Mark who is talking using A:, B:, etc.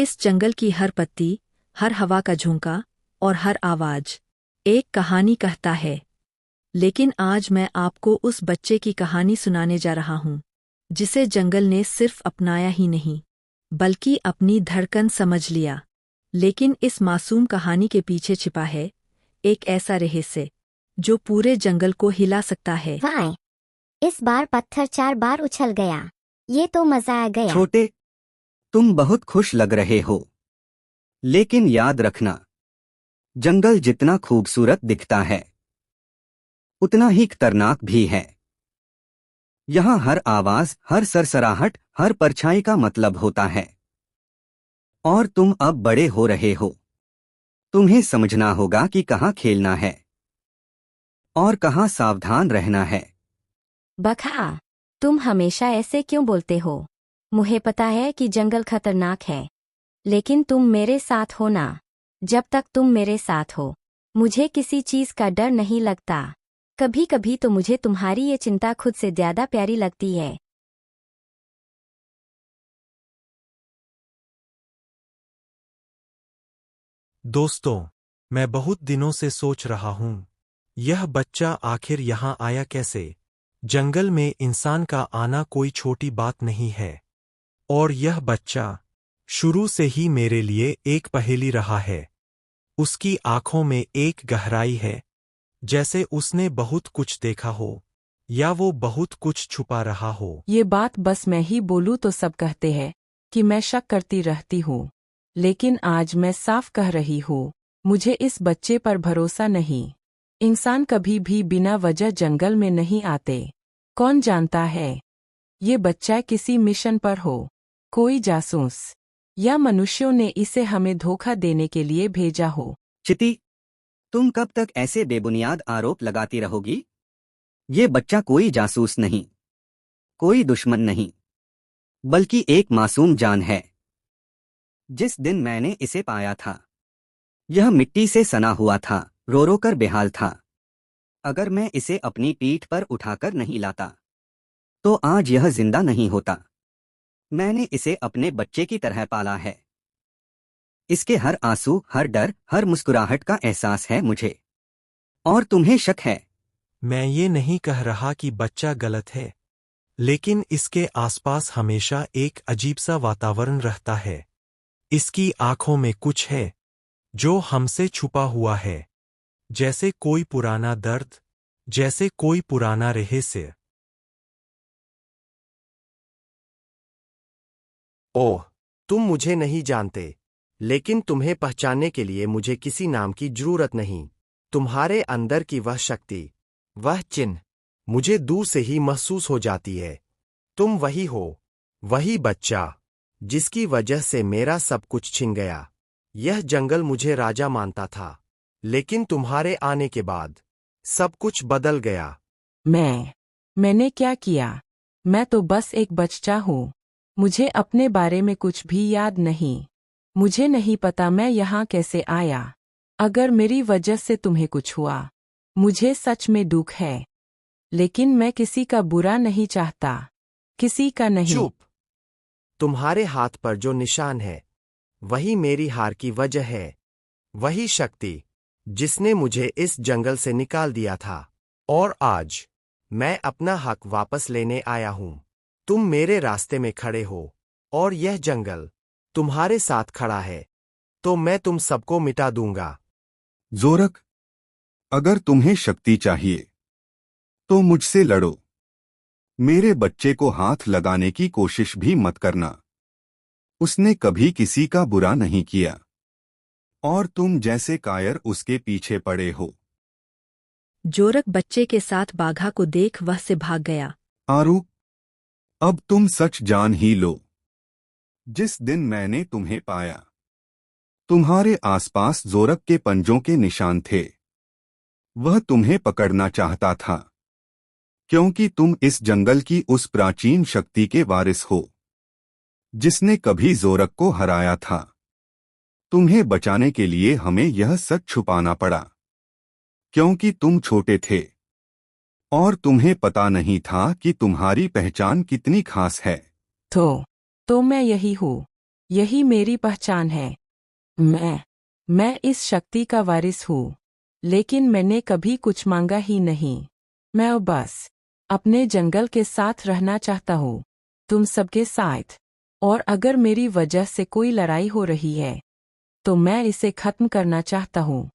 A: इस जंगल की हर पत्ती, हर हवा का झोंका और हर आवाज एक कहानी कहता है। लेकिन आज मैं आपको उस बच्चे की कहानी सुनाने जा रहा हूँ, जिसे जंगल ने सिर्फ अपनाया ही नहीं, बल्कि अपनी धड़कन समझ लिया। लेकिन इस मासूम कहानी के पीछे छिपा है एक ऐसा रहस्य जो पूरे जंगल को हिला सकता है।
B: वाह, इस बार पत्थर 4 बार उछल गया। ये तो मजा आ गया।
C: छोटे, तुम बहुत खुश लग रहे हो। लेकिन याद रखना, जंगल जितना खूबसूरत दिखता है, उतना ही खतरनाक भी है। यहाँ हर आवाज, हर सरसराहट, हर परछाई का मतलब होता है। और तुम अब बड़े हो रहे हो। तुम्हें समझना होगा कि कहाँ खेलना है और कहाँ सावधान रहना है।
B: बखा, तुम हमेशा ऐसे क्यों बोलते हो? मुझे पता है कि जंगल खतरनाक है, लेकिन तुम मेरे साथ हो ना। जब तक तुम मेरे साथ हो, मुझे किसी चीज का डर नहीं लगता। कभी कभी तो मुझे तुम्हारी ये चिंता खुद से ज्यादा प्यारी लगती है।
D: दोस्तों, मैं बहुत दिनों से सोच रहा हूँ, यह बच्चा आखिर यहाँ आया कैसे? जंगल में इंसान का आना कोई छोटी बात नहीं है। और यह बच्चा शुरू से ही मेरे लिए एक पहेली रहा है। उसकी आंखों में एक गहराई है, जैसे उसने बहुत कुछ देखा हो, या वो बहुत कुछ छुपा रहा हो।
E: ये बात बस मैं ही बोलूं तो सब कहते हैं कि मैं शक करती रहती हूँ, लेकिन आज मैं साफ कह रही हूँ, मुझे इस बच्चे पर भरोसा नहीं। इंसान कभी भी बिना वजह जंगल में नहीं आते। कौन जानता है, ये बच्चा किसी मिशन पर हो, कोई जासूस, या मनुष्यों ने इसे हमें धोखा देने के लिए भेजा हो।
C: चिति, तुम कब तक ऐसे बेबुनियाद आरोप लगाती रहोगी? ये बच्चा कोई जासूस नहीं, कोई दुश्मन नहीं, बल्कि एक मासूम जान है। जिस दिन मैंने इसे पाया था, यह मिट्टी से सना हुआ था, रो रो कर बेहाल था। अगर मैं इसे अपनी पीठ पर उठाकर नहीं लाता, तो आज यह जिंदा नहीं होता। मैंने इसे अपने बच्चे की तरह पाला है। इसके हर आंसू, हर डर, हर मुस्कुराहट का एहसास है मुझे। और तुम्हें शक है?
D: मैं ये नहीं कह रहा कि बच्चा गलत है, लेकिन इसके आसपास हमेशा एक अजीब सा वातावरण रहता है। इसकी आंखों में कुछ है जो हमसे छुपा हुआ है, जैसे कोई पुराना दर्द, जैसे कोई पुराना रहस्य।
F: ओह, तुम मुझे नहीं जानते, लेकिन तुम्हें पहचानने के लिए मुझे किसी नाम की जरूरत नहीं। तुम्हारे अंदर की वह शक्ति, वह चिन्ह, मुझे दूर से ही महसूस हो जाती है। तुम वही हो, वही बच्चा, जिसकी वजह से मेरा सब कुछ छिन गया। यह जंगल मुझे राजा मानता था, लेकिन तुम्हारे आने के बाद सब कुछ बदल गया।
E: मैंने क्या किया? मैं तो बस एक बच्चा हूँ। मुझे अपने बारे में कुछ भी याद नहीं। मुझे नहीं पता मैं यहाँ कैसे आया। अगर मेरी वजह से तुम्हें कुछ हुआ, मुझे सच में दुख है। लेकिन मैं किसी का बुरा नहीं चाहता, किसी का नहीं।
F: चुप! तुम्हारे हाथ पर जो निशान है, वही मेरी हार की वजह है। वही शक्ति जिसने मुझे इस जंगल से निकाल दिया था। और आज मैं अपना हक वापस लेने आया हूं। तुम मेरे रास्ते में खड़े हो, और यह जंगल तुम्हारे साथ खड़ा है, तो मैं तुम सबको मिटा दूंगा।
G: जोरक, अगर तुम्हें शक्ति चाहिए, तो मुझसे लड़ो। मेरे बच्चे को हाथ लगाने की कोशिश भी मत करना। उसने कभी किसी का बुरा नहीं किया, और तुम जैसे कायर उसके पीछे पड़े हो।
A: जोरक बच्चे के साथ बाघा को देख वह से भाग गया।
G: आरू, अब तुम सच जान ही लो। जिस दिन मैंने तुम्हें पाया, तुम्हारे आसपास जोरक के पंजों के निशान थे। वह तुम्हें पकड़ना चाहता था, क्योंकि तुम इस जंगल की उस प्राचीन शक्ति के वारिस हो, जिसने कभी जोरक को हराया था। तुम्हें बचाने के लिए हमें यह सच छुपाना पड़ा, क्योंकि तुम छोटे थे, और तुम्हें पता नहीं था कि तुम्हारी पहचान कितनी खास है।
E: तो मैं यही हूँ। यही मेरी पहचान है। मैं इस शक्ति का वारिस हूँ, लेकिन मैंने कभी कुछ मांगा ही नहीं। मैं बस अपने जंगल के साथ रहना चाहता हूँ, तुम सबके साथ। और अगर मेरी वजह से कोई लड़ाई हो रही है, तो मैं इसे खत्म करना चाहता हूँ।